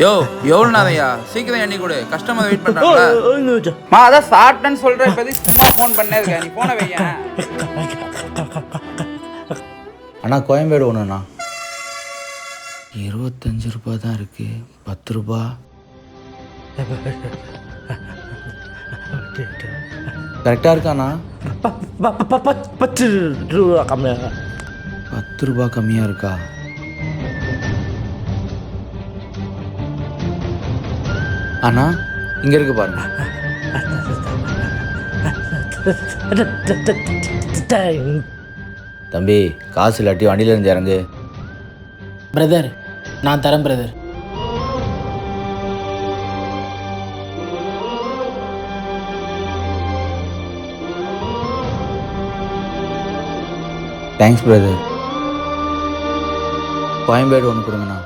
யோ எவ்வளோ நேரம்யா சீக்கிரம் எண்ணி கொடு கஸ்டமர் வெயிட் பண்ணுறாங்களா அதான் சாப்பிட்டேன்னு சொல்கிறேன் இப்போ சும்மா ஃபோன் பண்ணே இருக்க நீ ஃபோனை வையன் அண்ணா கோயம்பேடு ஒன்றுண்ணா 25 ரூபா தான் இருக்கு 10 ரூபா கரெக்டாக இருக்காண்ணா 10 ரூபா கம்மியாக 10 ரூபா கம்மியாக இருக்கா அண்ணா இங்கே இருக்கு பாருங்க தம்பி காசு இல்லாட்டி வண்டியில இருந்து இறங்கு பிரதர் நான் தரேன் பிரதர். Thanks brother. கோயம்பேடு ஒன்று கொடுங்கண்ணா.